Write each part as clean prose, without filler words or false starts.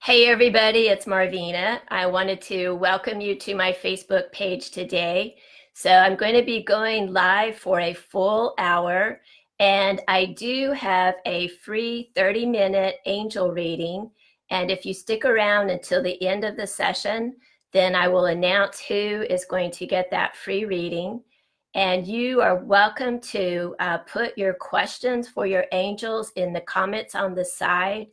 Hey everybody, it's MarVeena. I wanted to welcome you to my Facebook page today. So I'm going to be going live for a full hour, and I do have a free 30-minute angel reading. And if you stick around until the end of the session, then I will announce who is going to get that free reading. And you are welcome to put your questions for your angels in the comments on the side.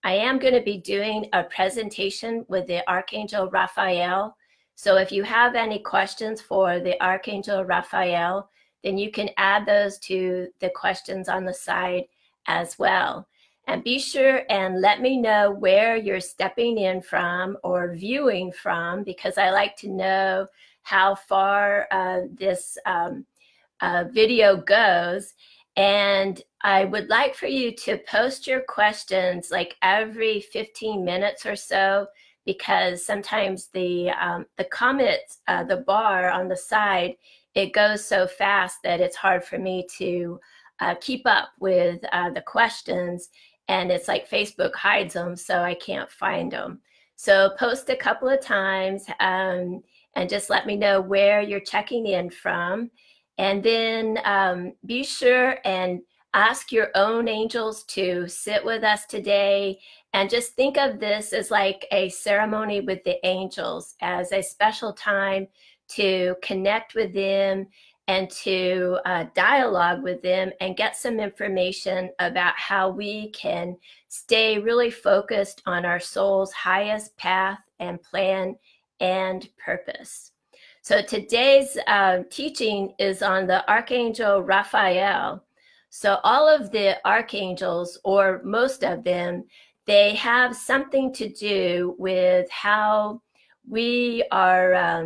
I am going to be doing a presentation with the Archangel Raphael. So if you have any questions for the Archangel Raphael, then you can add those to the questions on the side as well. And be sure and let me know where you're stepping in from or viewing from, because I like to know how far this video goes. And I would like for you to post your questions like every 15 minutes or so, because sometimes the comments, the bar on the side, it goes so fast that it's hard for me to keep up with the questions. And it's like Facebook hides them, so I can't find them. So post a couple of times and just let me know where you're checking in from. And then be sure and ask your own angels to sit with us today. And just think of this as like a ceremony with the angels, as a special time to connect with them and to dialogue with them and get some information about how we can stay really focused on our soul's highest path and plan and purpose. So today's teaching is on the Archangel Raphael. So all of the archangels, or most of them, they have something to do with how we are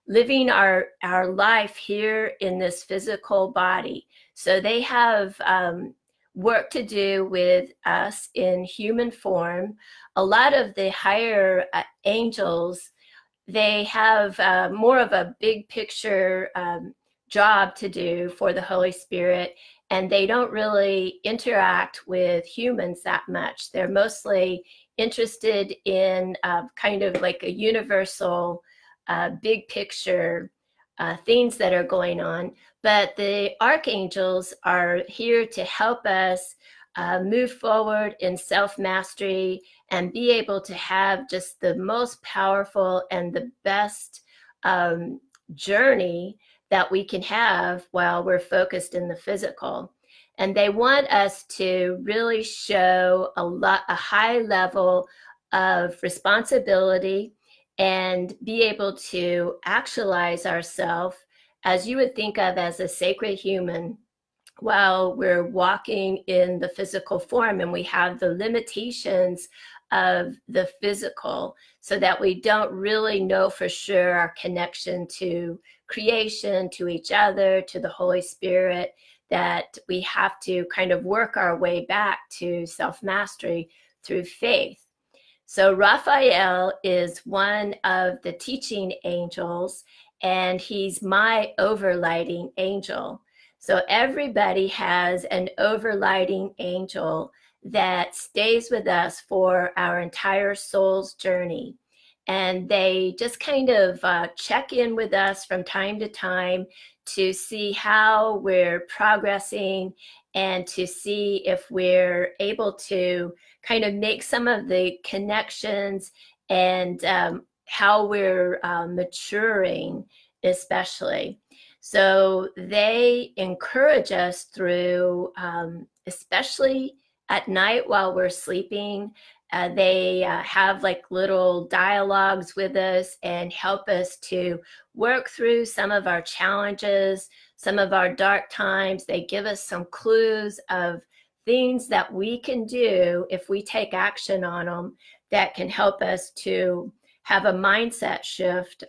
living our life here in this physical body. So they have work to do with us in human form. A lot of the higher angels, they have more of a big picture job to do for the Holy Spirit, and they don't really interact with humans that much. They're mostly interested in kind of like a universal big picture things that are going on. But the archangels are here to help us move forward in self-mastery and be able to have just the most powerful and the best journey that we can have while we're focused in the physical. And they want us to really show a high level of responsibility and be able to actualize ourselves, as you would think of as a sacred human, while we're walking in the physical form, and we have the limitations of the physical, so that we don't really know for sure our connection to creation, to each other, to the Holy Spirit, that we have to kind of work our way back to self-mastery through faith. So Raphael is one of the teaching angels, and he's my overlighting angel. So everybody has an overlighting angel that stays with us for our entire soul's journey. And they just kind of check in with us from time to time to see how we're progressing and to see if we're able to kind of make some of the connections and how we're maturing, especially. So they encourage us through, especially at night while we're sleeping. They have like little dialogues with us and help us to work through some of our challenges, some of our dark times. They give us some clues of things that we can do if we take action on them that can help us to have a mindset shift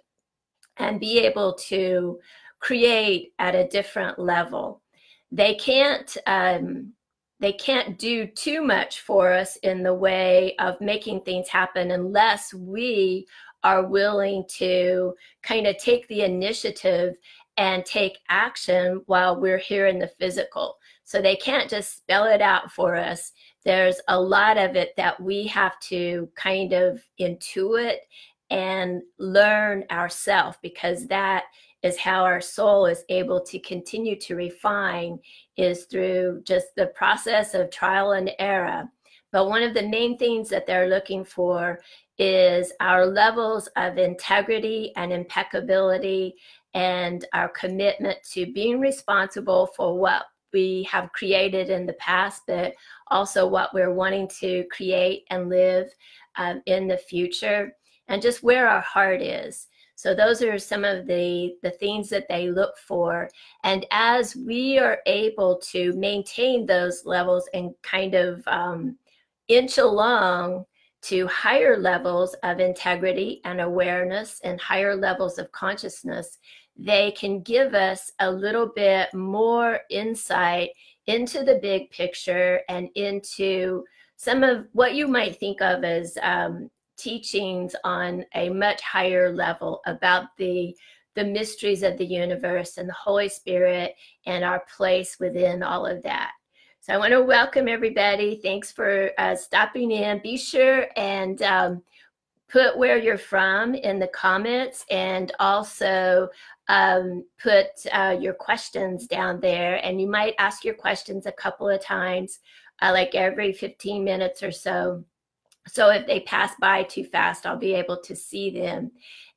and be able to create at a different level. They can't do too much for us in the way of making things happen unless we are willing to kind of take the initiative and take action while we're here in the physical. So they can't just spell it out for us. there's a lot of it that we have to kind of intuit and learn ourselves, because that is how our soul is able to continue to refine, is through just the process of trial and error. But one of the main things that they're looking for is our levels of integrity and impeccability, and our commitment to being responsible for what we have created in the past, but also what we're wanting to create and live in the future, and just where our heart is. So those are some of the things that they look for. And as we are able to maintain those levels and kind of inch along to higher levels of integrity and awareness and higher levels of consciousness, they can give us a little bit more insight into the big picture and into some of what you might think of as teachings on a much higher level about the mysteries of the universe and the Holy Spirit and our place within all of that. So I want to welcome everybody. Thanks for stopping in. Be sure and put where you're from in the comments, and also put your questions down there. And you might ask your questions a couple of times, like every 15 minutes or so. So if they pass by too fast, I'll be able to see them.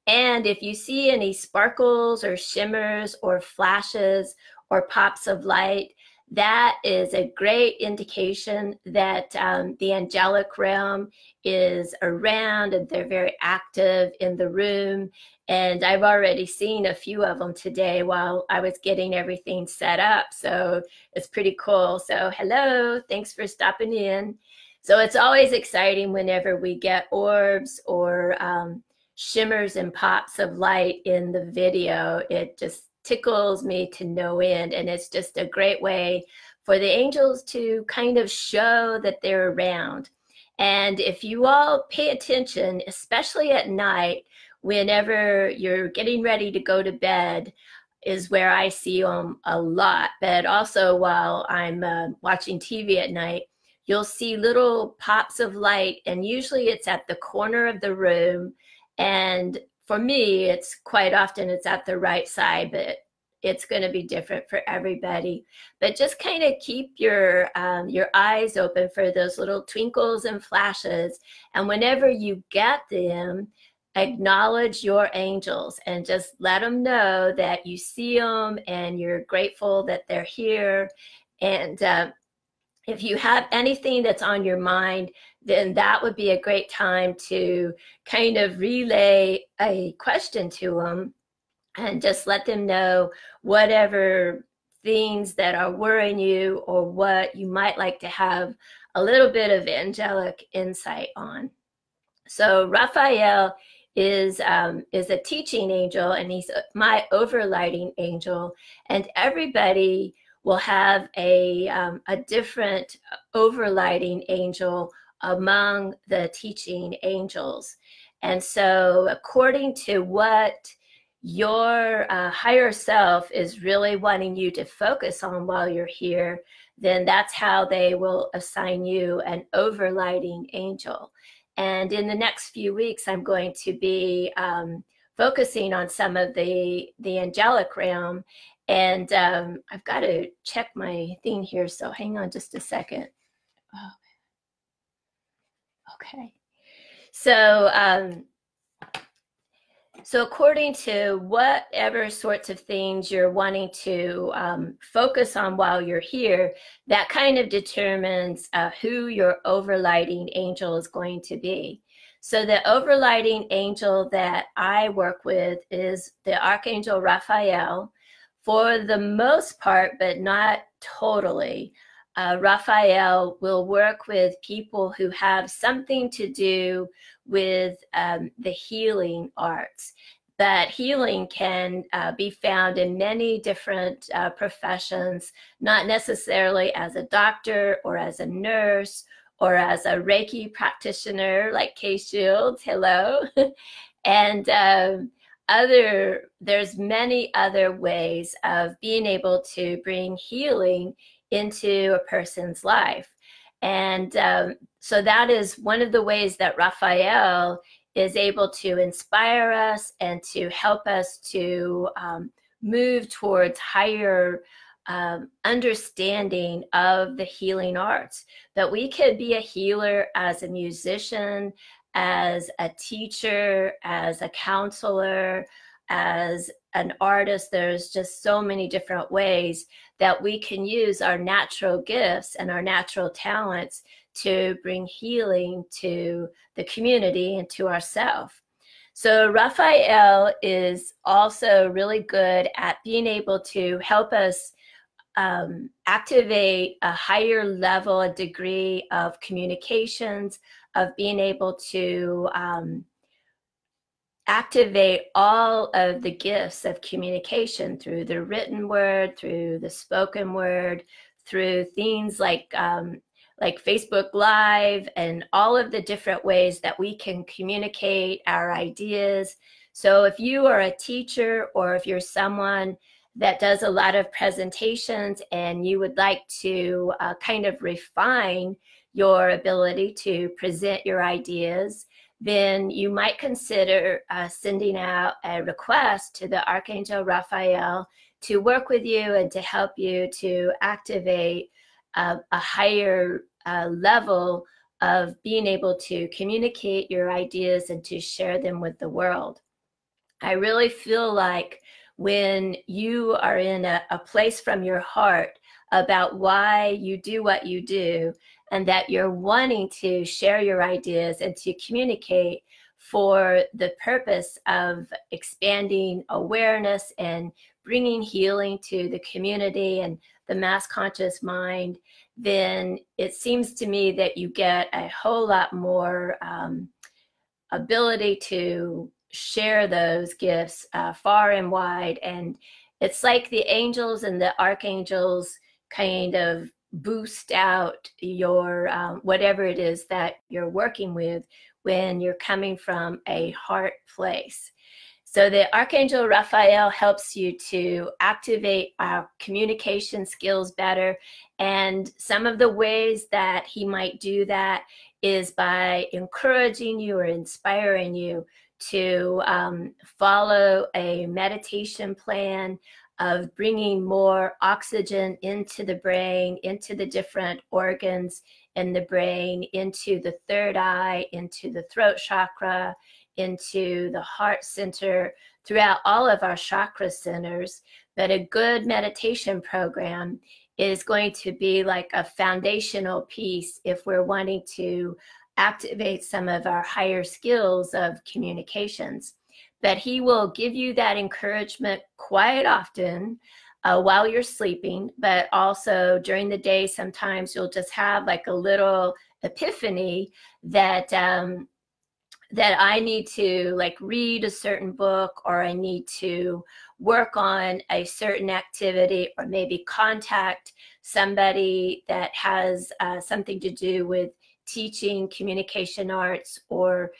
And if you see any sparkles or shimmers or flashes or pops of light, that is a great indication that the angelic realm is around and they're very active in the room. And I've already seen a few of them today while I was getting everything set up. So it's pretty cool. So hello, thanks for stopping in. So it's always exciting whenever we get orbs or shimmers and pops of light in the video. It just tickles me to no end, and it's just a great way for the angels to kind of show that they're around. And if you all pay attention, especially at night, whenever you're getting ready to go to bed, is where I see them a lot. But also while I'm watching TV at night, you'll see little pops of light, and usually it's at the corner of the room. And for me, it's quite often it's at the right side, but it's going to be different for everybody. But just kind of keep your eyes open for those little twinkles and flashes. And whenever you get them, acknowledge your angels and just let them know that you see them and you're grateful that they're here. And if you have anything that's on your mind, then that would be a great time to kind of relay a question to them and just let them know whatever things that are worrying you or what you might like to have a little bit of angelic insight on. So Raphael is a teaching angel, and he's my overlighting angel, and everybody will have a different overlighting angel among the teaching angels. And so according to what your higher self is really wanting you to focus on while you're here, then that's how they will assign you an overlighting angel. And in the next few weeks, I'm going to be focusing on some of the angelic realm. And I've got to check my thing here, so hang on just a second. Oh, okay. So according to whatever sorts of things you're wanting to focus on while you're here, that kind of determines who your overlighting angel is going to be. So the overlighting angel that I work with is the Archangel Raphael. For the most part, but not totally, Raphael will work with people who have something to do with the healing arts. But healing can be found in many different professions, not necessarily as a doctor or as a nurse or as a Reiki practitioner like Kay Shields, hello. And there's many other ways of being able to bring healing into a person's life. And so that is one of the ways that Raphael is able to inspire us and to help us to move towards higher understanding of the healing arts. That we could be a healer as a musician, as a teacher, as a counselor, as an artist. There's just so many different ways that we can use our natural gifts and our natural talents to bring healing to the community and to ourselves. So Raphael is also really good at being able to help us activate a higher level, a degree of communications, of being able to activate all of the gifts of communication through the written word, through the spoken word, through things like Facebook Live, and all of the different ways that we can communicate our ideas. So if you are a teacher, or if you're someone that does a lot of presentations and you would like to kind of refine your ability to present your ideas, then you might consider sending out a request to the Archangel Raphael to work with you and to help you to activate a higher level of being able to communicate your ideas and to share them with the world. I really feel like when you are in a place from your heart about why you do what you do, and that you're wanting to share your ideas and to communicate for the purpose of expanding awareness and bringing healing to the community and the mass conscious mind, then it seems to me that you get a whole lot more ability to share those gifts far and wide. And it's like the angels and the archangels kind of boost out your whatever it is that you're working with when you're coming from a heart place. So the Archangel Raphael helps you to activate our communication skills better. And some of the ways that he might do that is by encouraging you or inspiring you to follow a meditation plan of bringing more oxygen into the brain, into the different organs in the brain, into the third eye, into the throat chakra, into the heart center, throughout all of our chakra centers. But a good meditation program is going to be like a foundational piece if we're wanting to activate some of our higher skills of communications. But he will give you that encouragement quite often while you're sleeping, but also during the day. Sometimes you'll just have like a little epiphany that that I need to like read a certain book, or I need to work on a certain activity, or maybe contact somebody that has something to do with teaching communication arts, or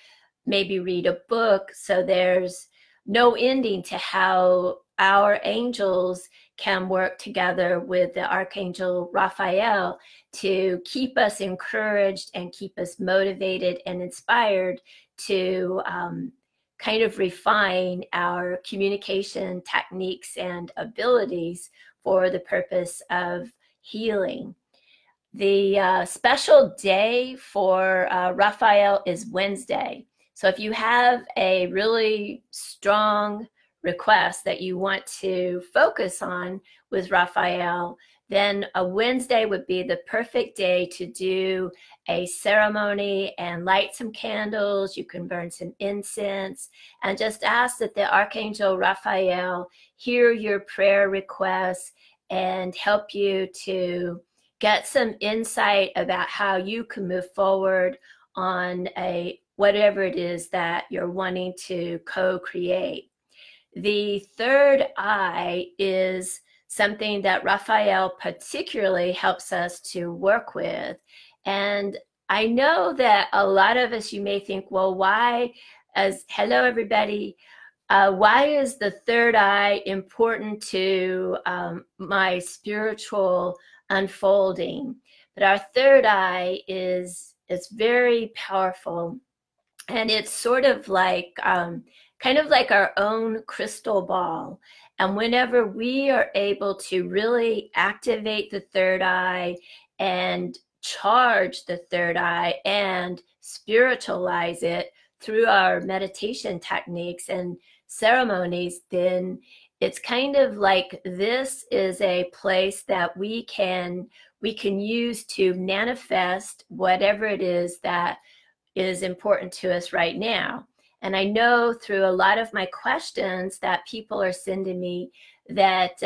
maybe read a book. So there's no ending to how our angels can work together with the Archangel Raphael to keep us encouraged and keep us motivated and inspired to kind of refine our communication techniques and abilities for the purpose of healing. The special day for Raphael is Wednesday. So if you have a really strong request that you want to focus on with Raphael, then a Wednesday would be the perfect day to do a ceremony and light some candles. You can burn some incense and just ask that the Archangel Raphael hear your prayer requests and help you to get some insight about how you can move forward on whatever it is that you're wanting to co-create. The third eye is something that Raphael particularly helps us to work with. And I know that a lot of us, you may think, well, hello everybody, why is the third eye important to my spiritual unfolding? But our third eye is very powerful, and it's sort of like kind of like our own crystal ball. And whenever we are able to really activate the third eye and charge the third eye and spiritualize it through our meditation techniques and ceremonies, then it's kind of like this is a place that we can use to manifest whatever it is that is important to us right now. And I know through a lot of my questions that people are sending me that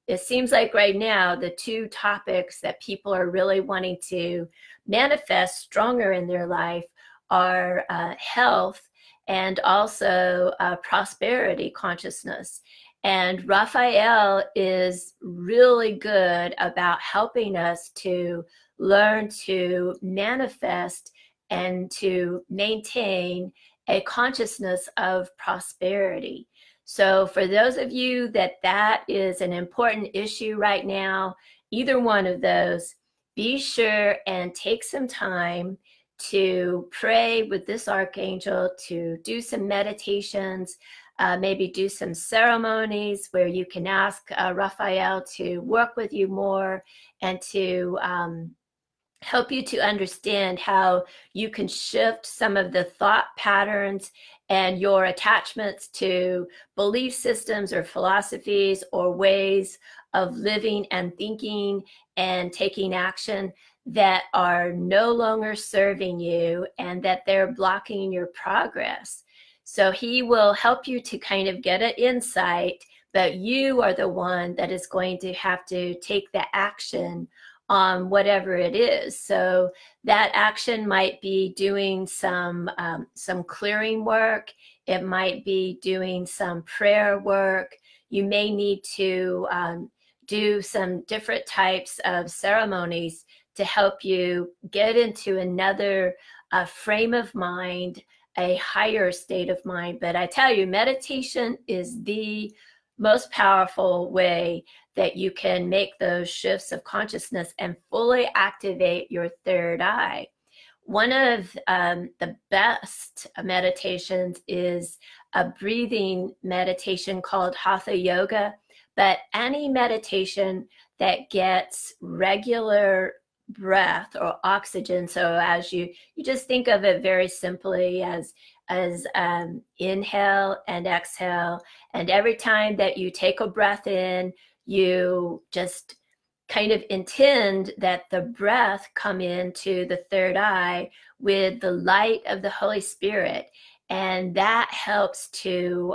it seems like right now the two topics that people are really wanting to manifest stronger in their life are health and also prosperity consciousness. And Raphael is really good about helping us to learn to manifest and to maintain a consciousness of prosperity. So for those of you that is an important issue right now, either one of those, be sure and take some time to pray with this archangel, to do some meditations, maybe do some ceremonies where you can ask Raphael to work with you more and to help you to understand how you can shift some of the thought patterns and your attachments to belief systems or philosophies or ways of living and thinking and taking action that are no longer serving you and that they're blocking your progress. So he will help you to kind of get an insight, but you are the one that is going to have to take the action on whatever it is. So that action might be doing some clearing work. It might be doing some prayer work. You may need to do some different types of ceremonies to help you get into another frame of mind, a higher state of mind. But I tell you, meditation is the most powerful way that you can make those shifts of consciousness and fully activate your third eye. One of the best meditations is a breathing meditation called Hatha Yoga, but any meditation that gets regular breath or oxygen. So as you just think of it very simply as inhale and exhale, and every time that you take a breath in, you just kind of intend that the breath come into the third eye with the light of the Holy Spirit, and that helps to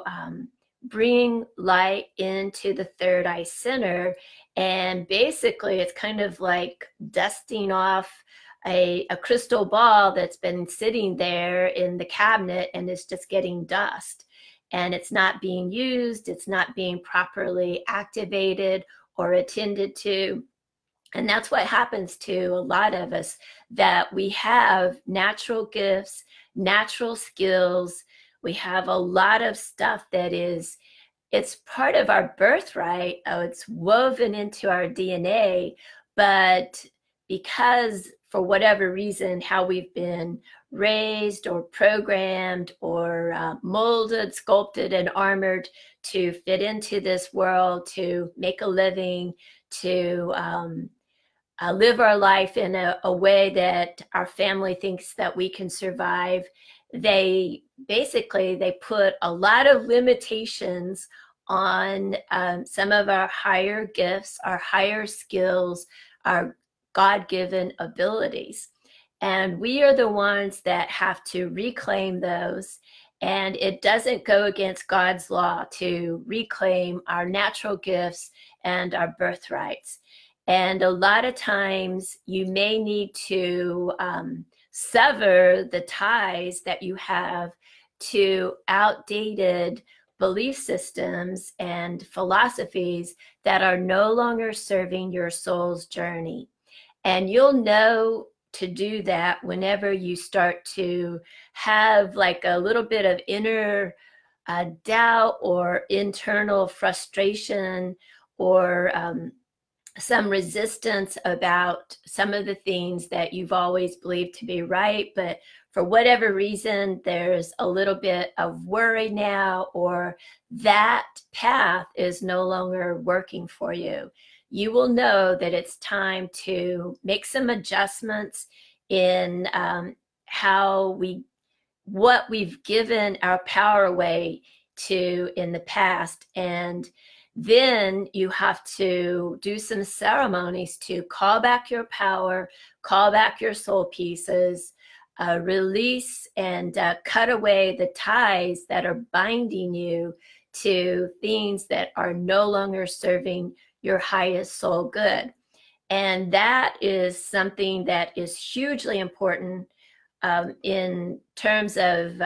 bring light into the third eye center. And basically it's kind of like dusting off a crystal ball that's been sitting there in the cabinet and it's just getting dust and it's not being used, it's not being properly activated or attended to. And that's what happens to a lot of us, that we have natural gifts, natural skills. We have a lot of stuff that it's part of our birthright. It's woven into our DNA, but because for whatever reason, how we've been raised or programmed or molded, sculpted, and armored to fit into this world, to make a living, to live our life in a way that our family thinks that we can survive, they put a lot of limitations on some of our higher gifts, our higher skills, our God-given abilities. And we are the ones that have to reclaim those. And it doesn't go against God's law to reclaim our natural gifts and our birthrights. And a lot of times you may need to sever the ties that you have to outdated belief systems and philosophies that are no longer serving your soul's journey. And you'll know to do that whenever you start to have like a little bit of inner doubt or internal frustration or some resistance about some of the things that you've always believed to be right, but for whatever reason, there's a little bit of worry now, or that path is no longer working for you. You will know that it's time to make some adjustments in what we've given our power away to in the past. And then you have to do some ceremonies to call back your power, call back your soul pieces, release and cut away the ties that are binding you to things that are no longer serving your highest soul good. And that is something that is hugely important in terms of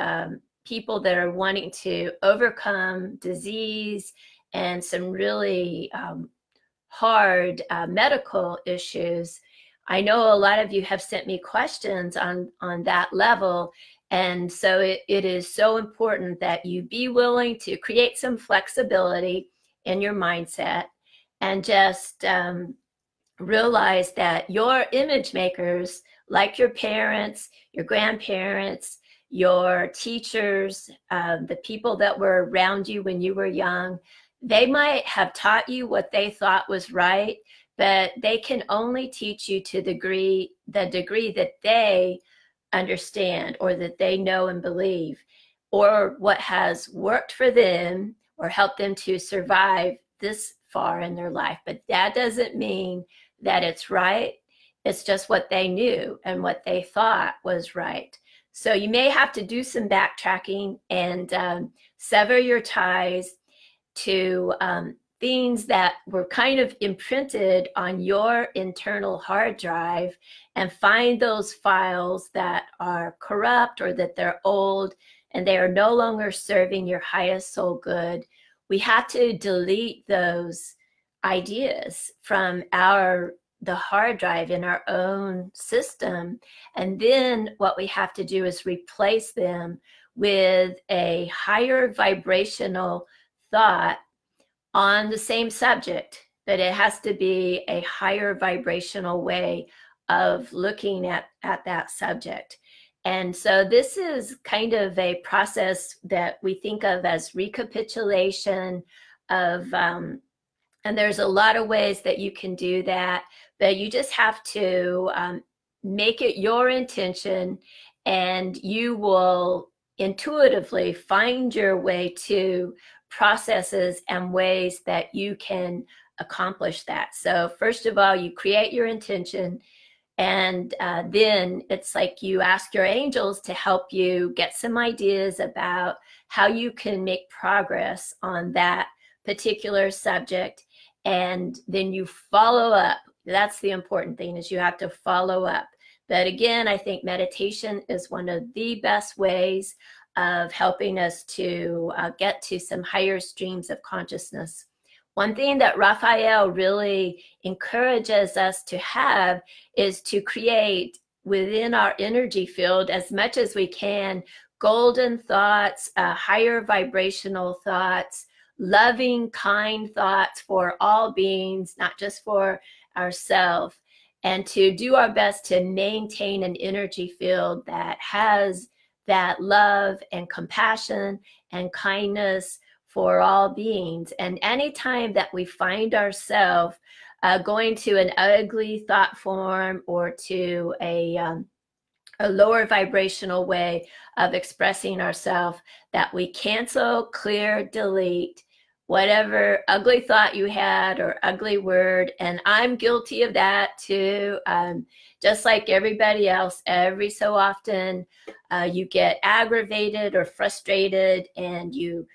people that are wanting to overcome disease and some really hard medical issues. I know a lot of you have sent me questions on that level. And so it is so important that you be willing to create some flexibility in your mindset and just realize that your image makers, like your parents, your grandparents, your teachers, the people that were around you when you were young, they might have taught you what they thought was right, but they can only teach you to the degree that they understand or that they know and believe, or what has worked for them or helped them to survive this far in their life. But that doesn't mean that it's right. It's just what they knew and what they thought was right. So you may have to do some backtracking and sever your ties to things that were kind of imprinted on your internal hard drive, and find those files that are corrupt or that they're old and they are no longer serving your highest soul good. We have to delete those ideas from the hard drive in our own system. And then what we have to do is replace them with a higher vibrational thought on the same subject, but it has to be a higher vibrational way of looking at that subject. And so this is kind of a process that we think of as recapitulation of, and there's a lot of ways that you can do that, but you just have to make it your intention, and you will intuitively find your way to processes and ways that you can accomplish that. So first of all, you create your intention, and then it's like you ask your angels to help you get some ideas about how you can make progress on that particular subject. And then you follow up. That's the important thing, is you have to follow up. But again, I think meditation is one of the best ways of helping us to get to some higher streams of consciousness. One thing that Raphael really encourages us to have is to create within our energy field, as much as we can, golden thoughts, higher vibrational thoughts, loving, kind thoughts for all beings, not just for ourselves, and to do our best to maintain an energy field that has that love and compassion and kindness for all beings. And anytime that we find ourselves going to an ugly thought form or to a lower vibrational way of expressing ourselves, that we cancel, clear, delete whatever ugly thought you had or ugly word. And I'm guilty of that too. Just like everybody else, every so often you get aggravated or frustrated, and you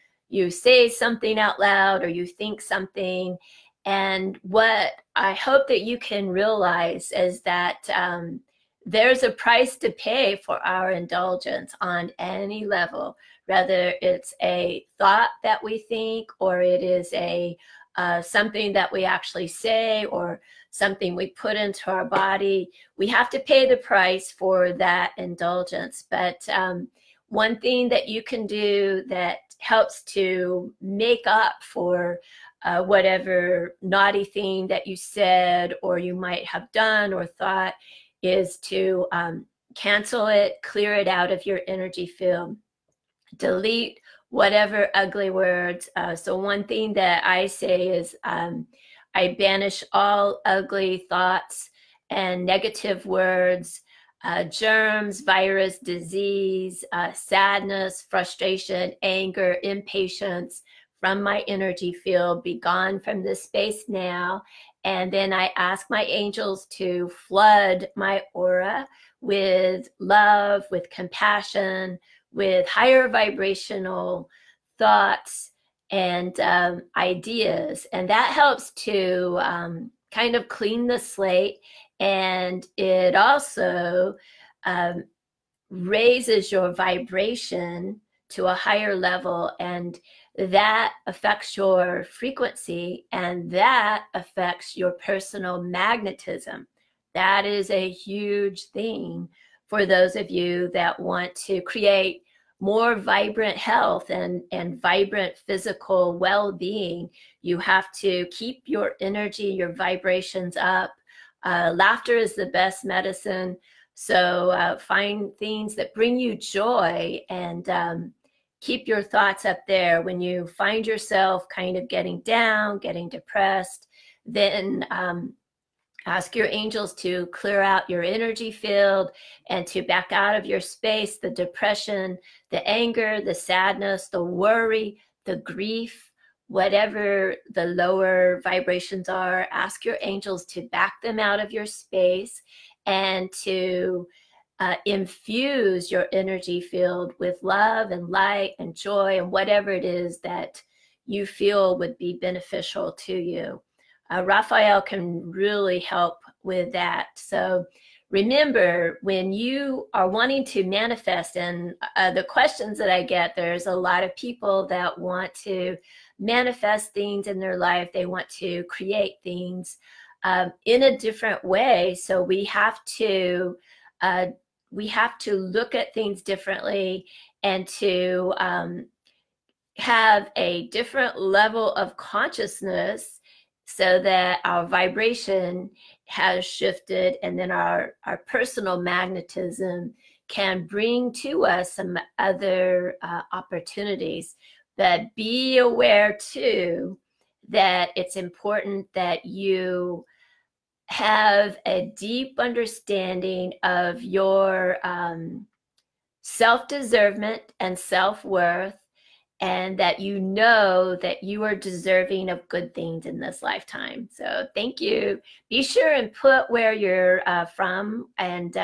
say something out loud or you think something. And what I hope that you can realize is that there's a price to pay for our indulgence on any level, whether it's a thought that we think, or it is a something that we actually say, or something we put into our body. We have to pay the price for that indulgence. But one thing that you can do that helps to make up for whatever naughty thing that you said or you might have done or thought, is to cancel it, clear it out of your energy field, delete whatever ugly words. So one thing that I say is I banish all ugly thoughts and negative words, germs, virus, disease, sadness, frustration, anger, impatience from my energy field. Be gone from this space now. And then I ask my angels to flood my aura with love, with compassion, with higher vibrational thoughts and ideas. And that helps to kind of clean the slate. And it also raises your vibration to a higher level, and that affects your frequency, and that affects your personal magnetism. That is a huge thing for those of you that want to create more vibrant health and vibrant physical well-being. You have to keep your energy, your vibrations up. Laughter is the best medicine. So find things that bring you joy and keep your thoughts up there. When you find yourself kind of getting down, getting depressed, then ask your angels to clear out your energy field and to back out of your space the depression, the anger, the sadness, the worry, the grief, whatever the lower vibrations are. Ask your angels to back them out of your space and to infuse your energy field with love and light and joy and whatever it is that you feel would be beneficial to you. Raphael can really help with that. So remember, when you are wanting to manifest, and the questions that I get, there's a lot of people that want to manifest things in their life. They want to create things in a different way. So we have to look at things differently and to have a different level of consciousness so that our vibration has shifted, and then our personal magnetism can bring to us some other opportunities. But be aware too that it's important that you have a deep understanding of your self-deservement and self-worth, and that you know that you are deserving of good things in this lifetime. So thank you. Be sure and put where you're from and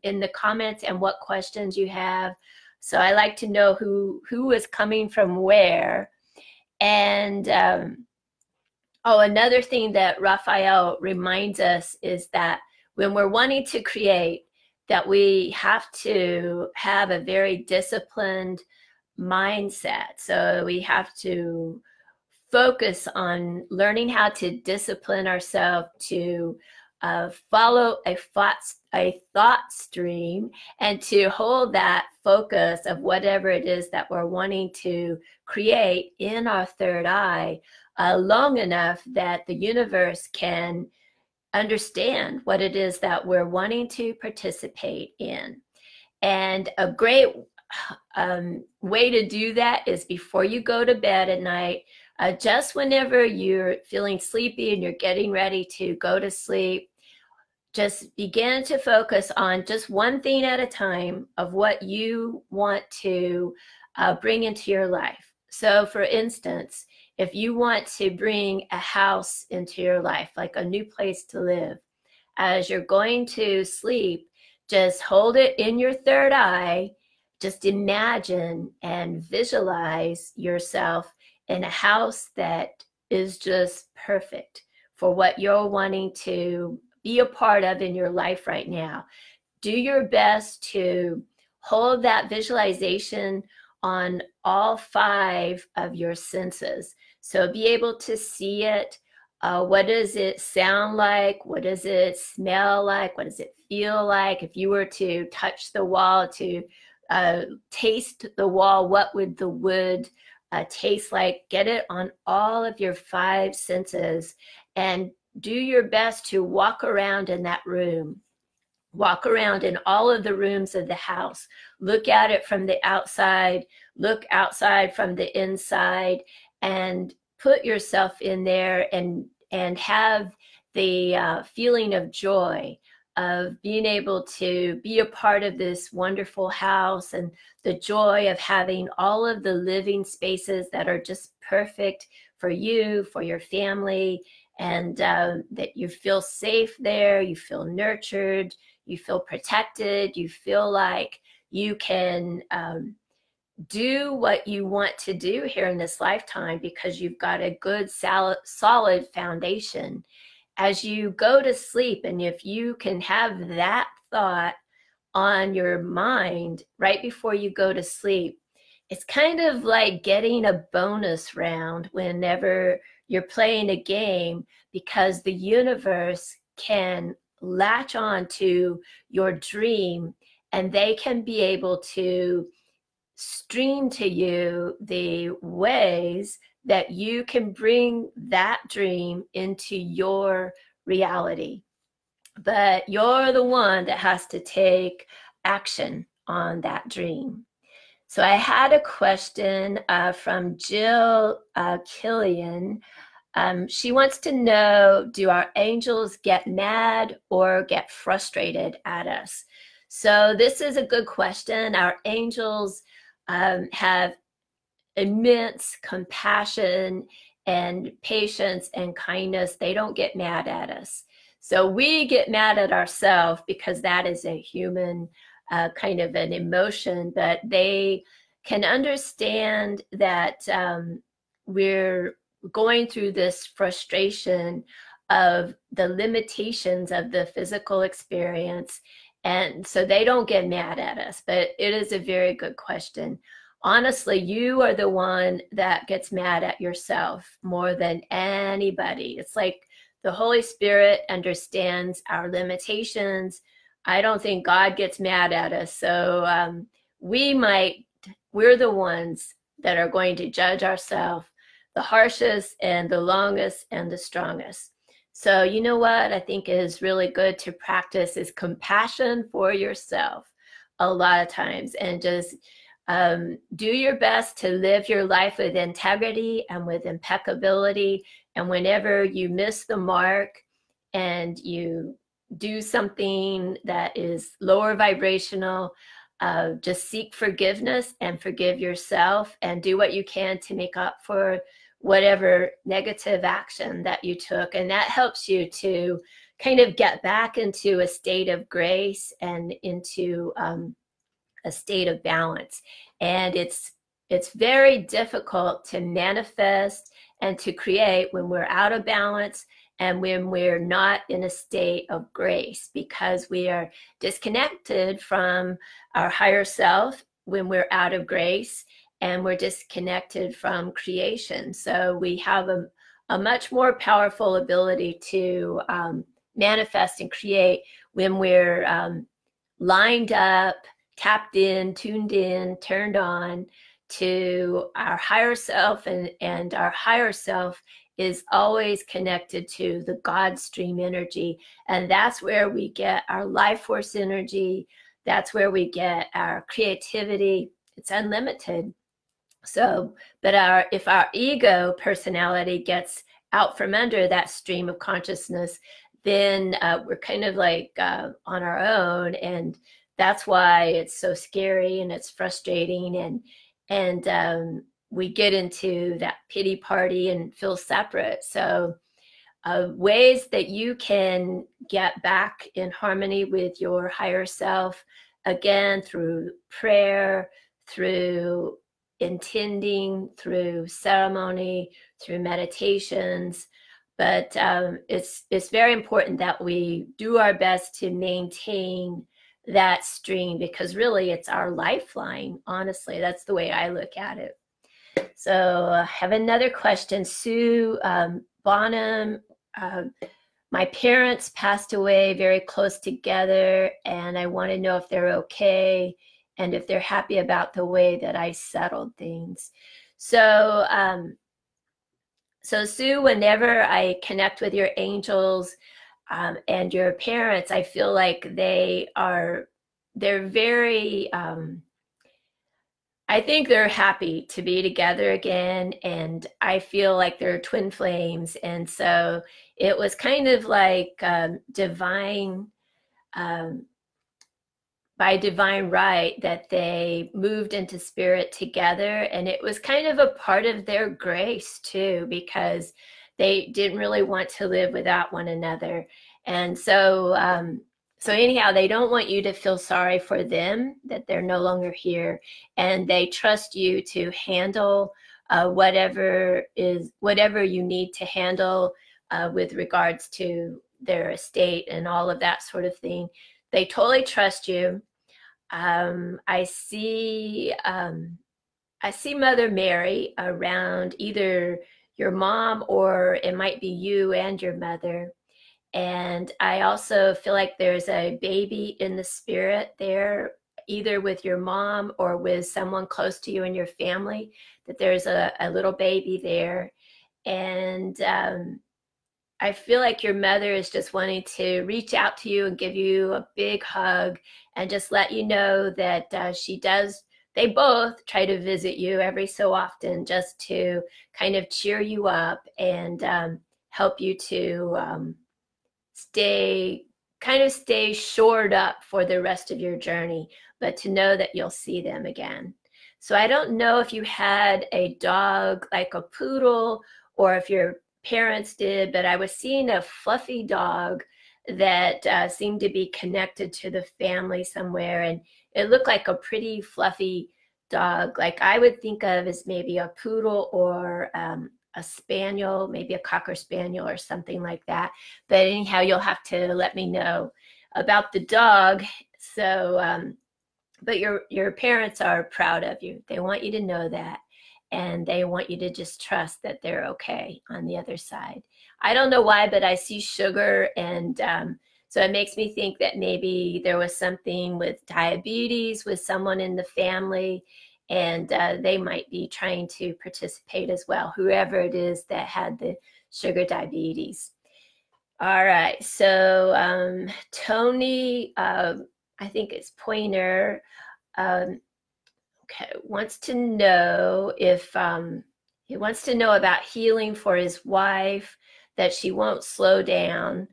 in the comments and what questions you have. So I like to know who is coming from where. And oh, another thing that Raphael reminds us is that when we're wanting to create, that we have to have a very disciplined mindset. So we have to focus on learning how to discipline ourselves to follow a thought stream and to hold that focus of whatever it is that we're wanting to create in our third eye long enough that the universe can understand what it is that we're wanting to participate in. And a great way to do that is before you go to bed at night, just whenever you're feeling sleepy and you're getting ready to go to sleep, just begin to focus on just one thing at a time of what you want to bring into your life. So for instance, if you want to bring a house into your life, like a new place to live, as you're going to sleep, just hold it in your third eye. Just imagine and visualize yourself in a house that is just perfect for what you're wanting to be a part of in your life right now. Do your best to hold that visualization on all 5 of your senses. So be able to see it. What does it sound like? What does it smell like? What does it feel like? If you were to touch the wall, to taste the wall, what would the wood tastes like. Get it on all of your 5 senses, and do your best to walk around in that room. Walk around in all of the rooms of the house. Look at it from the outside. Look outside from the inside, and put yourself in there, and have the feeling of joy of being able to be a part of this wonderful house, and the joy of having all of the living spaces that are just perfect for you, for your family, and that you feel safe there, you feel nurtured, you feel protected, you feel like you can do what you want to do here in this lifetime because you've got a good, solid foundation. As you go to sleep, and if you can have that thought on your mind right before you go to sleep, it's kind of like getting a bonus round whenever you're playing a game, because the universe can latch on to your dream, and they can be able to stream to you the ways that you can bring that dream into your reality. But you're the one that has to take action on that dream. So I had a question from Jill Killian. She wants to know, do our angels get mad or get frustrated at us? So this is a good question. Our angels have immense compassion and patience and kindness. They don't get mad at us. So we get mad at ourselves because that is a human kind of an emotion, but they can understand that we're going through this frustration of the limitations of the physical experience. And so they don't get mad at us, but it is a very good question. Honestly, you are the one that gets mad at yourself more than anybody. It's like the Holy Spirit understands our limitations. I don't think God gets mad at us. So we're the ones that are going to judge ourselves the harshest and the longest and the strongest. So you know what I think is really good to practice is compassion for yourself a lot of times, and just do your best to live your life with integrity and with impeccability. And whenever you miss the mark and you do something that is lower vibrational, just seek forgiveness and forgive yourself, and do what you can to make up for whatever negative action that you took. And that helps you to kind of get back into a state of grace and into a state of balance. And it's very difficult to manifest and to create when we're out of balance and when we're not in a state of grace, because we are disconnected from our higher self when we're out of grace, and we're disconnected from creation. So we have a much more powerful ability to manifest and create when we're lined up, tapped in, tuned in, turned on to our higher self, and our higher self is always connected to the God stream energy. And that's where we get our life force energy. That's where we get our creativity. It's unlimited. So, but if our ego personality gets out from under that stream of consciousness, then we're kind of like on our own. And that's why it's so scary and it's frustrating, and we get into that pity party and feel separate. So ways that you can get back in harmony with your higher self, again, through prayer, through intending, through ceremony, through meditations. But it's very important that we do our best to maintain that stream, because really it's our lifeline. Honestly, that's the way I look at it. So I have another question. Sue Bonham, my parents passed away very close together, and I want to know if they're okay and if they're happy about the way that I settled things. So, so Sue, whenever I connect with your angels and your parents, I feel like they're very, I think they're happy to be together again. And I feel like they're twin flames. And so it was kind of like divine, um, by divine right, that they moved into spirit together. And it was kind of a part of their grace too, because they didn't really want to live without one another. And so, so anyhow, they don't want you to feel sorry for them that they're no longer here, and they trust you to handle whatever you need to handle with regards to their estate and all of that sort of thing. They totally trust you. I see Mother Mary around either your mom, or it might be you and your mother. And I also feel like there's a baby in the spirit there, either with your mom or with someone close to you in your family, that there's a little baby there. And I feel like your mother is just wanting to reach out to you and give you a big hug and just let you know that they both try to visit you every so often, just to kind of cheer you up and help you to stay shored up for the rest of your journey, but to know that you'll see them again. So I don't know if you had a dog like a poodle or if your parents did, but I was seeing a fluffy dog that seemed to be connected to the family somewhere, and it looked like a pretty fluffy dog, like I would think of as maybe a poodle or a spaniel, maybe a cocker spaniel or something like that. But anyhow, you'll have to let me know about the dog. So, but your parents are proud of you. They want you to know that. And they want you to just trust that they're okay on the other side. I don't know why, but I see sugar. And so it makes me think that maybe there was something with diabetes with someone in the family. And they might be trying to participate as well, whoever it is that had the sugar diabetes. All right. So Tony, I think it's Pointer, okay, wants to know if he wants to know about healing for his wife, that she won't slow down.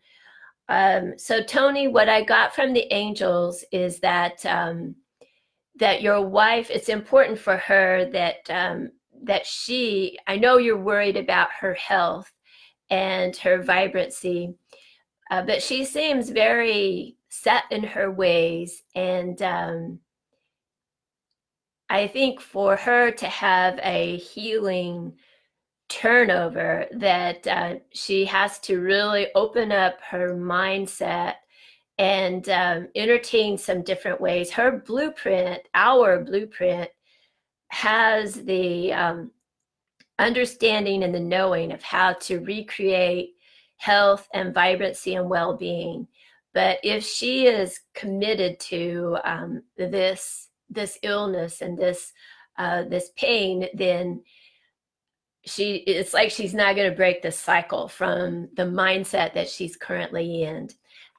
So Tony, what I got from the angels is that that your wife, it's important for her that I know you're worried about her health and her vibrancy, but she seems very set in her ways. And I think for her to have a healing turnover, that she has to really open up her mindset and entertain some different ways. Her blueprint, our blueprint, has the understanding and the knowing of how to recreate health and vibrancy and well-being. But if she is committed to this illness and this pain, then it's like she's not going to break the cycle from the mindset that she's currently in.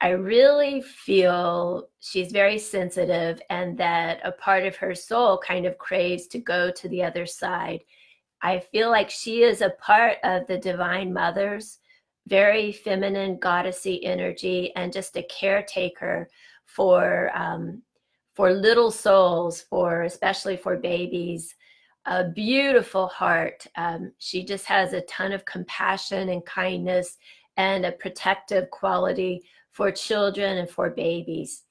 I really feel she's very sensitive, and that a part of her soul kind of craves to go to the other side. I feel like she is a part of the Divine Mother's very feminine goddessy energy, and just a caretaker for little souls, especially for babies. A beautiful heart. She just has a ton of compassion and kindness and a protective quality for children and for babies.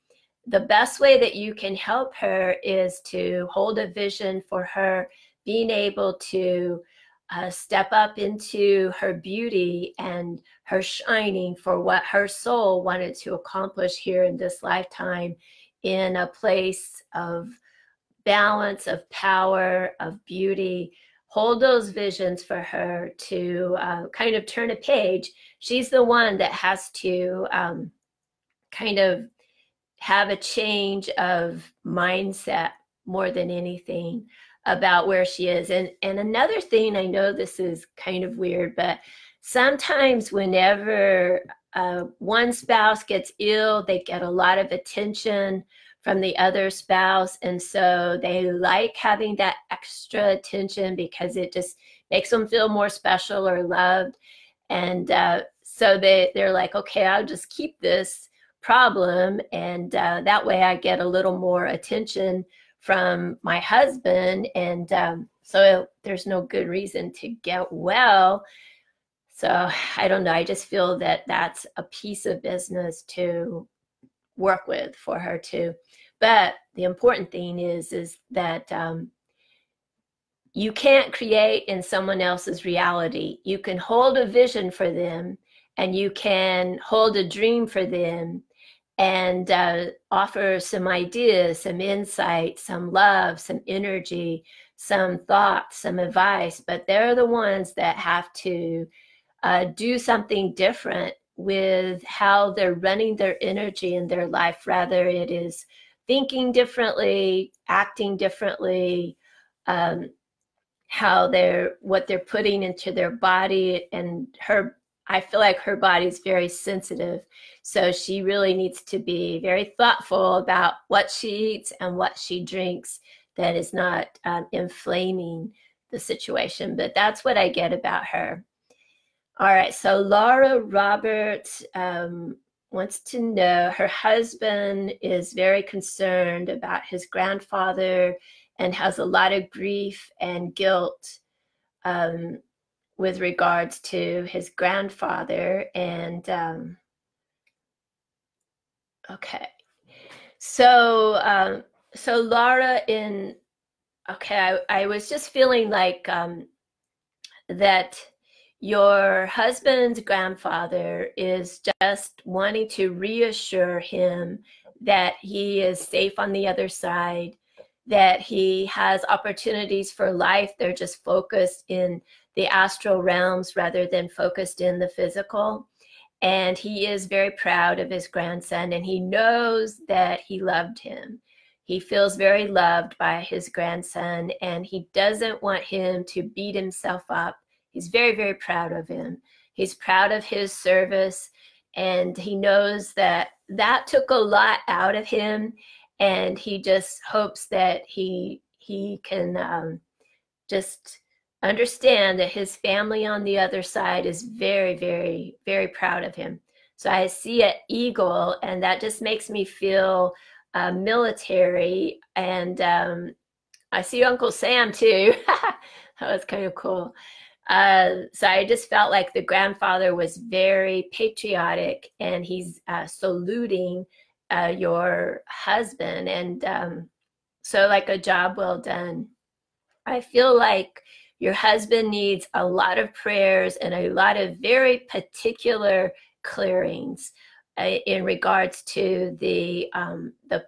The best way that you can help her is to hold a vision for her being able to step up into her beauty and her shining for what her soul wanted to accomplish here in this lifetime, in a place of balance, of power, of beauty. Hold those visions for her to kind of turn a page. She's the one that has to kind of have a change of mindset more than anything. about where she is. And another thing, I know this is kind of weird, but sometimes whenever one spouse gets ill, they get a lot of attention from the other spouse. And so they like having that extra attention because it just makes them feel more special or loved. And so they're like, okay, I'll just keep this problem. And that way I get a little more attention from my husband. And so there's no good reason to get well. So I don't know. I just feel that that's a piece of business to work with for her too. But the important thing is that you can't create in someone else's reality. You can hold a vision for them, and you can hold a dream for them, and offer some ideas, some insight, some love, some energy, some thoughts, some advice. But they're the ones that have to do something different with how they're running their energy in their life. Rather, it is thinking differently, acting differently, what they're putting into their body. And I feel like her body is very sensitive. So she really needs to be very thoughtful about what she eats and what she drinks that is not inflaming the situation. But that's what I get about her. All right, so Laura Roberts wants to know, her husband is very concerned about his grandfather and has a lot of grief and guilt with regards to his grandfather. And okay, so Laura, I was just feeling like that your husband's grandfather is just wanting to reassure him that he is safe on the other side, that he has opportunities for life. They're just focused in the astral realms rather than focused in the physical. And he is very proud of his grandson, and he knows that he loved him. He feels very loved by his grandson, and he doesn't want him to beat himself up. He's very, very proud of him. He's proud of his service, and he knows that that took a lot out of him, and he just hopes that he can just understand that his family on the other side is very, very, very proud of him. So I see an eagle, and that just makes me feel military. And I see Uncle Sam too. That was kind of cool. So I just felt like the grandfather was very patriotic, and he's saluting your husband. And so like a job well done. I feel like your husband needs a lot of prayers and a lot of very particular clearings in regards to the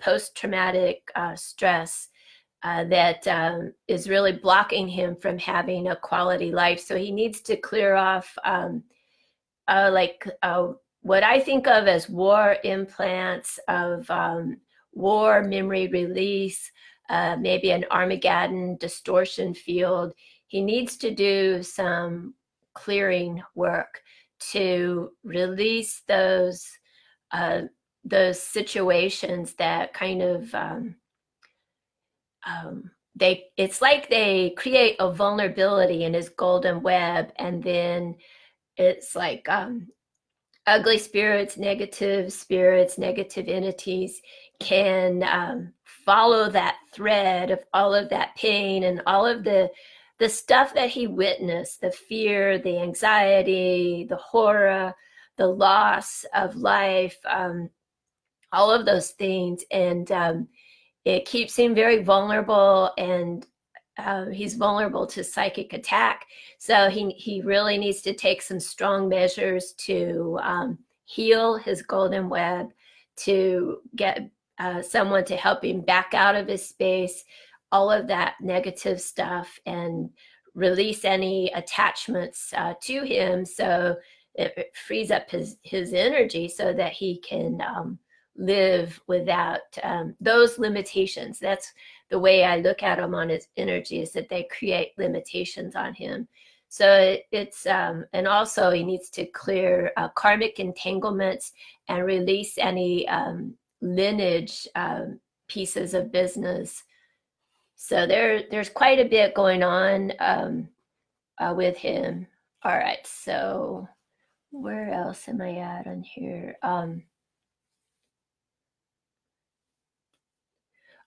post-traumatic stress that is really blocking him from having a quality life. So he needs to clear off what I think of as war implants, of war memory release, maybe an Armageddon distortion field. He needs to do some clearing work to release those situations that kind of it's like they create a vulnerability in his golden web, and then it's like ugly spirits, negative entities can follow that thread of all of that pain and all of the stuff that he witnessed, the fear, the anxiety, the horror, the loss of life, all of those things. And it keeps him very vulnerable, and he's vulnerable to psychic attack. So he really needs to take some strong measures to heal his golden web, to get someone to help him back out of his space, all of that negative stuff, and release any attachments to him, so it frees up his energy so that he can live without those limitations. That's the way I look at them on his energy is that they create limitations on him. So it's, and also he needs to clear karmic entanglements and release any lineage pieces of business. So there's quite a bit going on with him. All right, so where else am I at on here?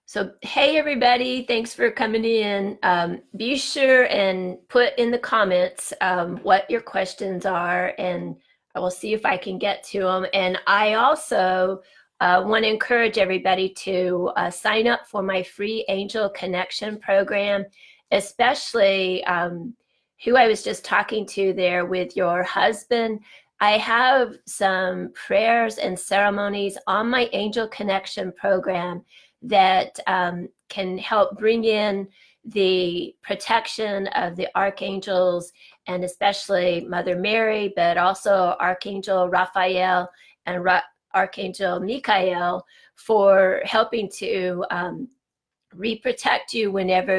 So, hey everybody, thanks for coming in. Be sure and put in the comments what your questions are, and I will see if I can get to them. And I also want to encourage everybody to sign up for my free Angel Connection program, especially who I was just talking to there with your husband. I have some prayers and ceremonies on my Angel Connection program that can help bring in the protection of the archangels, and especially Mother Mary, but also Archangel Raphael and Archangel Michael, for helping to reprotect you whenever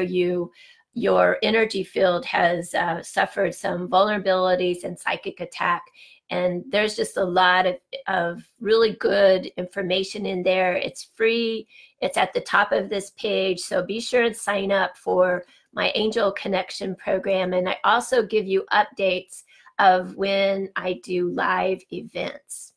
your energy field has suffered some vulnerabilities and psychic attack. And there's just a lot of really good information in there. It's free. It's at the top of this page. So be sure and sign up for my Angel Connection program. And I also give you updates of when I do live events.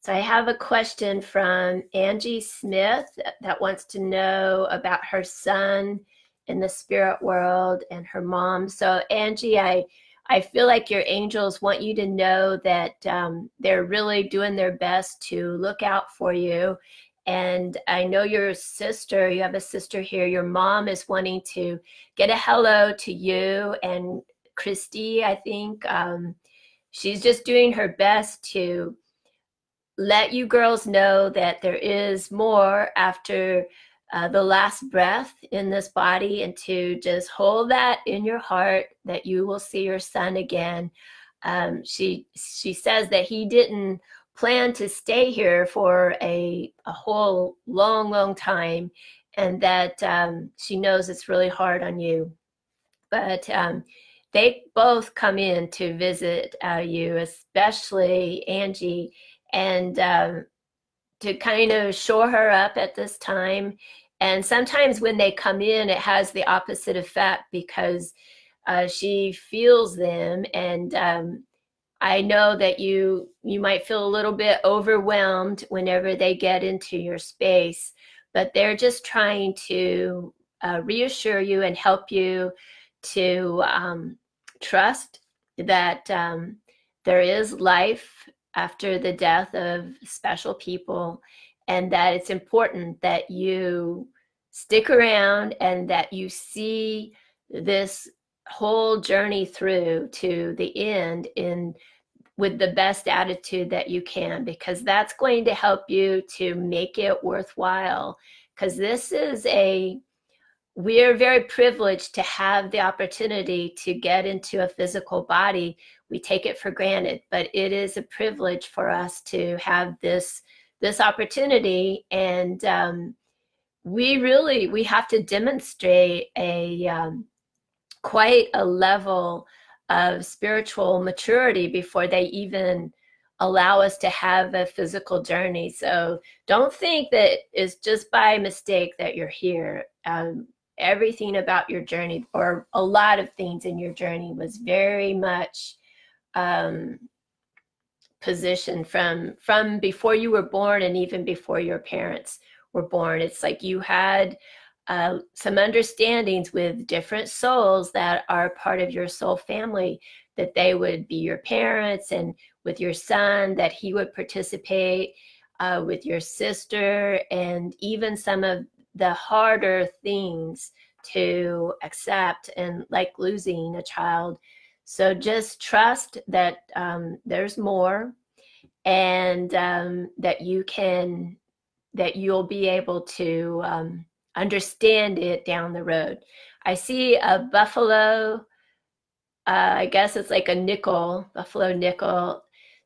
So I have a question from Angie Smith that wants to know about her son in the spirit world and her mom. So Angie, I feel like your angels want you to know that they're really doing their best to look out for you. And I know your sister, you have a sister here, your mom is wanting to get a hello to you and Christy, I think. She's just doing her best to let you girls know that there is more after the last breath in this body, and to just hold that in your heart that you will see your son again. She says that he didn't plan to stay here for a whole long time, and that she knows it's really hard on you. But they both come in to visit you, especially Angie, and to kind of shore her up at this time. And sometimes when they come in, it has the opposite effect, because she feels them. And I know that you might feel a little bit overwhelmed whenever they get into your space, but they're just trying to reassure you and help you to trust that there is life after the death of special people, and that it's important that you stick around and that you see this whole journey through to the end with the best attitude that you can, because that's going to help you to make it worthwhile. Because we're very privileged to have the opportunity to get into a physical body. We take it for granted, but it is a privilege for us to have this opportunity. And we have to demonstrate quite a level of spiritual maturity before they even allow us to have a physical journey. So don't think that it's just by mistake that you're here. Everything about your journey, or a lot of things in your journey, was very much positioned from before you were born, and even before your parents were born. It's like you had some understandings with different souls that are part of your soul family, that they would be your parents, and with your son, that he would participate, with your sister, and even some of the harder things to accept, and like losing a child. So just trust that there's more, and that you'll be able to understand it down the road. I see a buffalo, I guess it's like a nickel, buffalo nickel,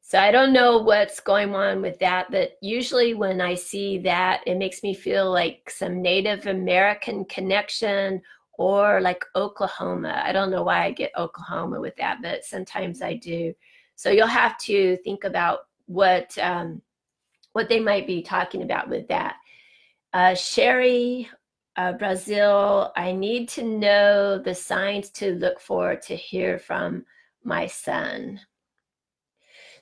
So I don't know what's going on with that, but usually when I see that, it makes me feel like some Native American connection or like Oklahoma. I don't know why I get Oklahoma with that, but sometimes I do. So you'll have to think about what they might be talking about with that. Sherry, Brazil, I need to know the signs to look for to hear from my son.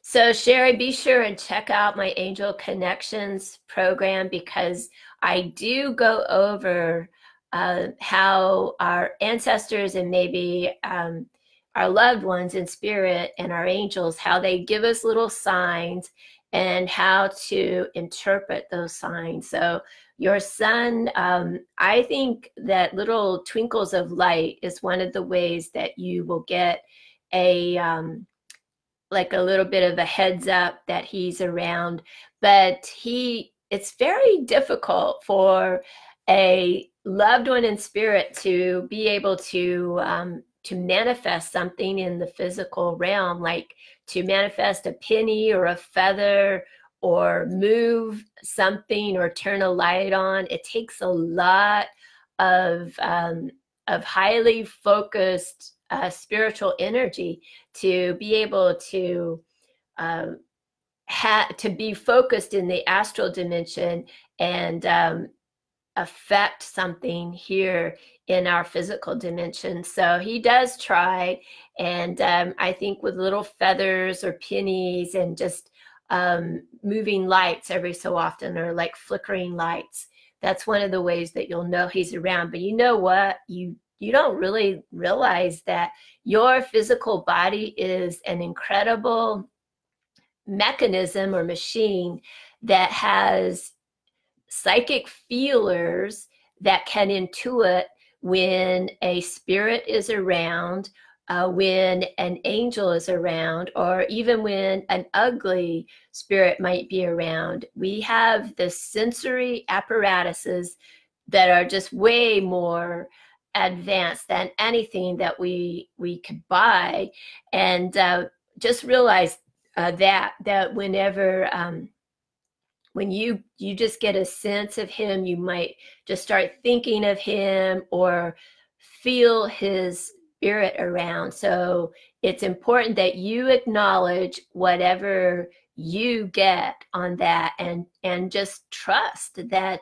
So Sherry, be sure and check out my Angel Connections program, because I do go over how our ancestors and maybe our loved ones in spirit and our angels, how they give us little signs and how to interpret those signs. So your son, I think that little twinkles of light is one of the ways that you will get a like a little bit of a heads up that he's around. But it's very difficult for a loved one in spirit to be able to manifest something in the physical realm, like to manifest a penny or a feather or move something or turn a light on. It takes a lot of highly focused spiritual energy to be able to be focused in the astral dimension and affect something here in our physical dimension. So he does try, and I think with little feathers or pennies and just moving lights every so often, or like flickering lights, that's one of the ways that you'll know he's around. But you know what? You don't really realize that your physical body is an incredible mechanism or machine that has psychic feelers that can intuit when a spirit is around, when an angel is around, or even when an ugly spirit might be around. We have the sensory apparatuses that are just way more advanced than anything that we could buy. And just realize that whenever when you just get a sense of him, you might just start thinking of him or feel his spirit around. So it's important that you acknowledge whatever you get on that, and just trust that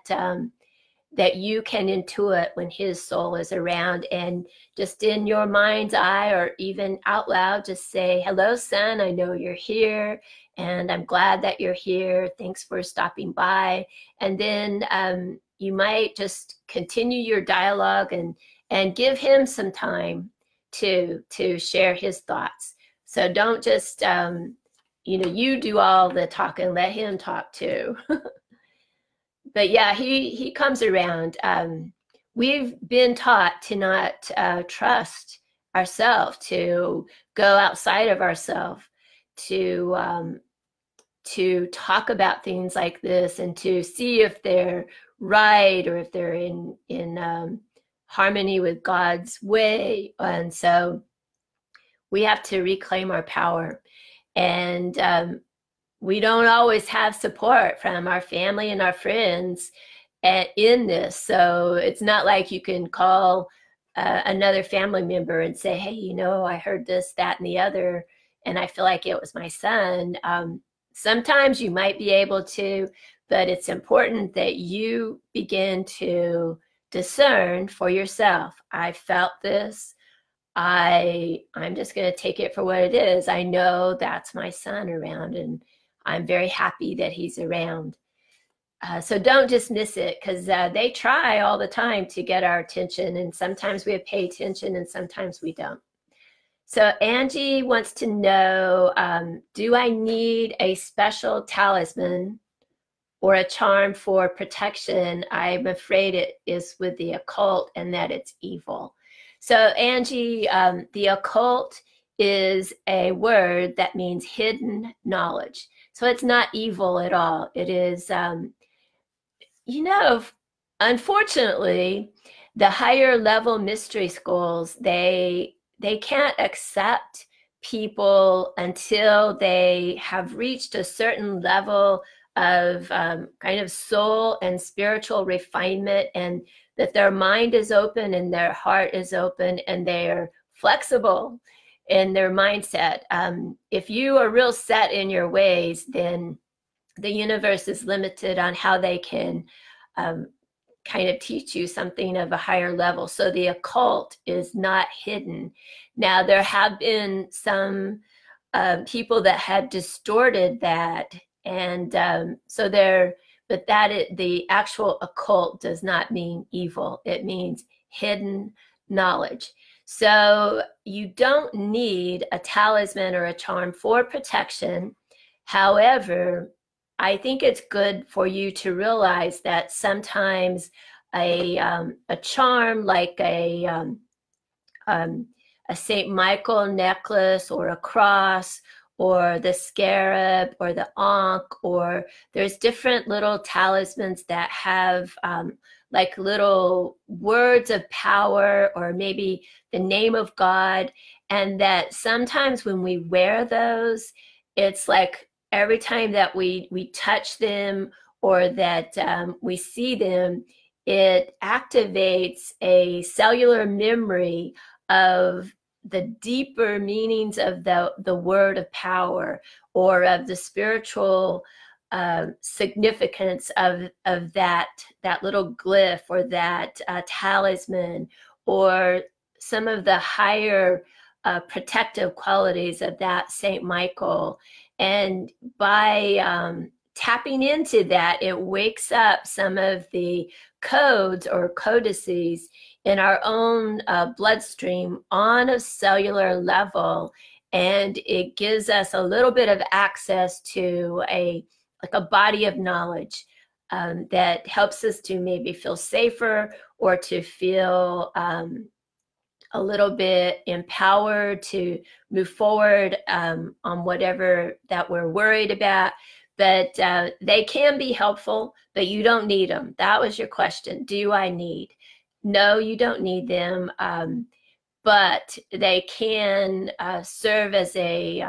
that you can intuit when his soul is around, and just in your mind's eye or even out loud, just say, hello, son, I know you're here, and I'm glad that you're here. Thanks for stopping by. And then you might just continue your dialogue and give him some time to share his thoughts. So don't just, you do all the talking, let him talk too. But yeah, he comes around. We've been taught to not trust ourselves, to go outside of ourselves, to talk about things like this, and to see if they're right or if they're in harmony with God's way. And so we have to reclaim our power. And we don't always have support from our family and our friends in this. So it's not like you can call another family member and say, hey, I heard this, that, and the other, and I feel like it was my son. Sometimes you might be able to, but it's important that you begin to discern for yourself. I felt this. I'm just going to take it for what it is. I know that's my son around, and I'm very happy that he's around. So don't dismiss it, because they try all the time to get our attention, and sometimes we pay attention and sometimes we don't. So Angie wants to know, do I need a special talisman or a charm for protection? I'm afraid it is with the occult and that it's evil. So Angie, the occult is a word that means hidden knowledge. So it's not evil at all. It is, unfortunately, the higher level mystery schools, they can't accept people until they have reached a certain level of kind of soul and spiritual refinement, and that their mind is open and their heart is open and they're flexible in their mindset. If you are real set in your ways, then the universe is limited on how they can kind of teach you something of a higher level. So the occult is not hidden. Now, there have been some people that have distorted that, and but the actual occult does not mean evil. It means hidden knowledge. So you don't need a talisman or a charm for protection. However, I think it's good for you to realize that sometimes a charm like a St. Michael necklace or a cross or the scarab or the ankh, or there's different little talismans that have like little words of power or maybe the name of God, and that sometimes when we wear those, it's like every time that we touch them or that we see them, it activates a cellular memory of the deeper meanings of the word of power or of the spiritual significance of that little glyph or that talisman, or some of the higher protective qualities of that St. Michael. And by tapping into that, it wakes up some of the codes or codices in our own bloodstream on a cellular level, and it gives us a little bit of access to a body of knowledge that helps us to maybe feel safer or to feel a little bit empowered to move forward on whatever that we're worried about. But they can be helpful, but you don't need them. That was your question. Do I need? No, you don't need them, but they can serve as a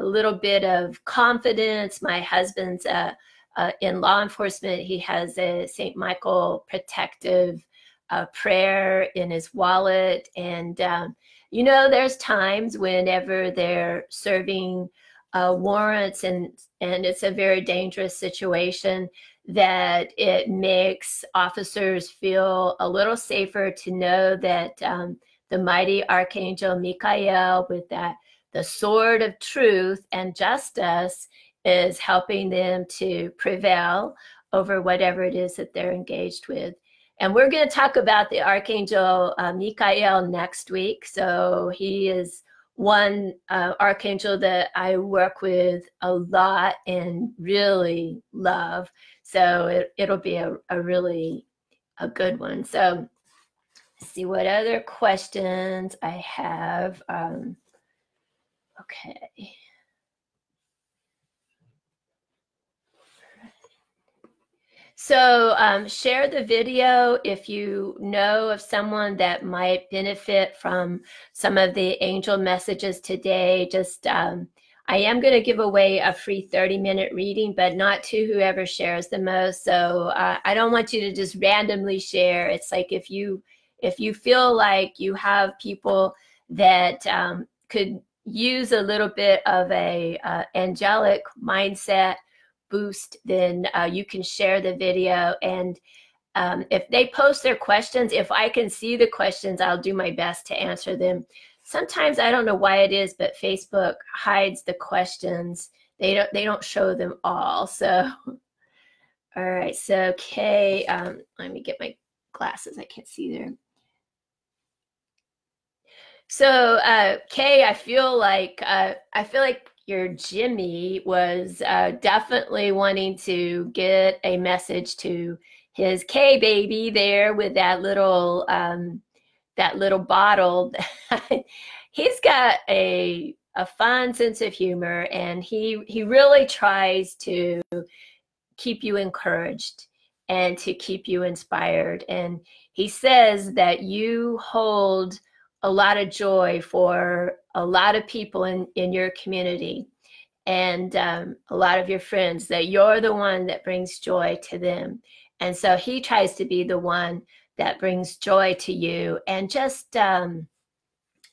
little bit of confidence. My husband's in law enforcement. He has a St. Michael protective prayer in his wallet. And, there's times whenever they're serving warrants and it's a very dangerous situation, that it makes officers feel a little safer to know that the mighty Archangel Raphael, with the sword of truth and justice, is helping them to prevail over whatever it is that they're engaged with. And we're going to talk about the Archangel Raphael next week. So he is one archangel that I work with a lot and really love. So it'll be a really good one. So let's see what other questions I have. Okay. So share the video if you know of someone that might benefit from some of the angel messages today. Just I am going to give away a free 30-minute reading, but not to whoever shares the most. So I don't want you to just randomly share. It's like if you feel like you have people that could use a little bit of a angelic mindset boost, then you can share the video. And if they post their questions, if I can see the questions, I'll do my best to answer them. Sometimes I don't know why it is, but Facebook hides the questions. They don't show them all. So, all right. So Kay, let me get my glasses. I can't see there. So Kay, I feel like your Jimmy was definitely wanting to get a message to his K baby there with that little bottle. He's got a fun sense of humor, and he really tries to keep you encouraged and to keep you inspired. And he says that you hold a lot of joy for a lot of people in your community and a lot of your friends, that you're the one that brings joy to them. And so he tries to be the one that brings joy to you, and just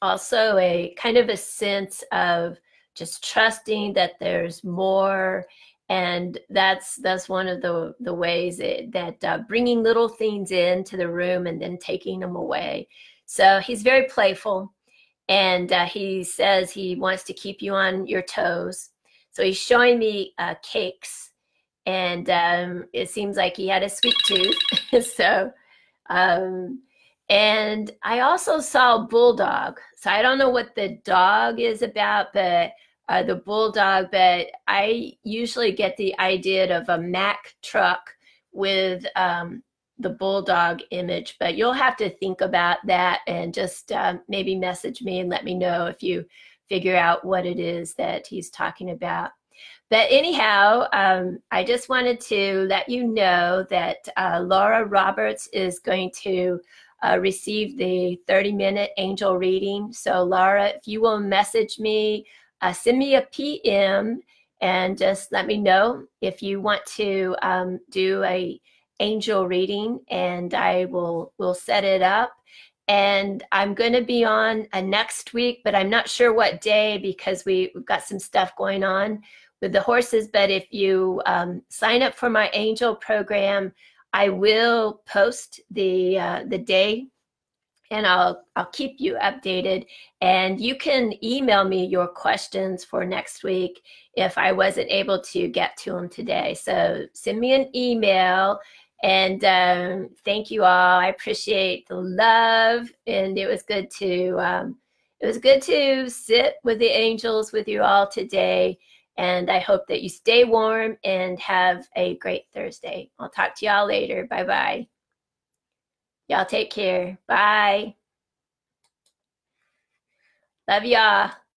also a kind of a sense of just trusting that there's more. And that's one of the ways that bringing little things into the room and then taking them away. So he's very playful, and he says he wants to keep you on your toes. So he's showing me cakes, and it seems like he had a sweet tooth. So, and I also saw a bulldog. So I don't know what the dog is about, but the bulldog, but I usually get the idea of a Mack truck with the bulldog image, but you'll have to think about that and just maybe message me and let me know if you figure out what it is that he's talking about. But anyhow, I just wanted to let you know that Laura Roberts is going to receive the 30-minute angel reading. So Laura, if you will message me, send me a PM and just let me know if you want to do a angel reading, and I will set it up. And I'm going to be on next week, but I'm not sure what day because we've got some stuff going on with the horses. But if you sign up for my angel program, I will post the day, and I'll keep you updated. And you can email me your questions for next week if I wasn't able to get to them today. So send me an email. And thank you all. I appreciate the love, and it was good to sit with the angels with you all today. And I hope that you stay warm and have a great Thursday. I'll talk to y'all later. Bye-bye. Y'all take care. Bye. Love y'all.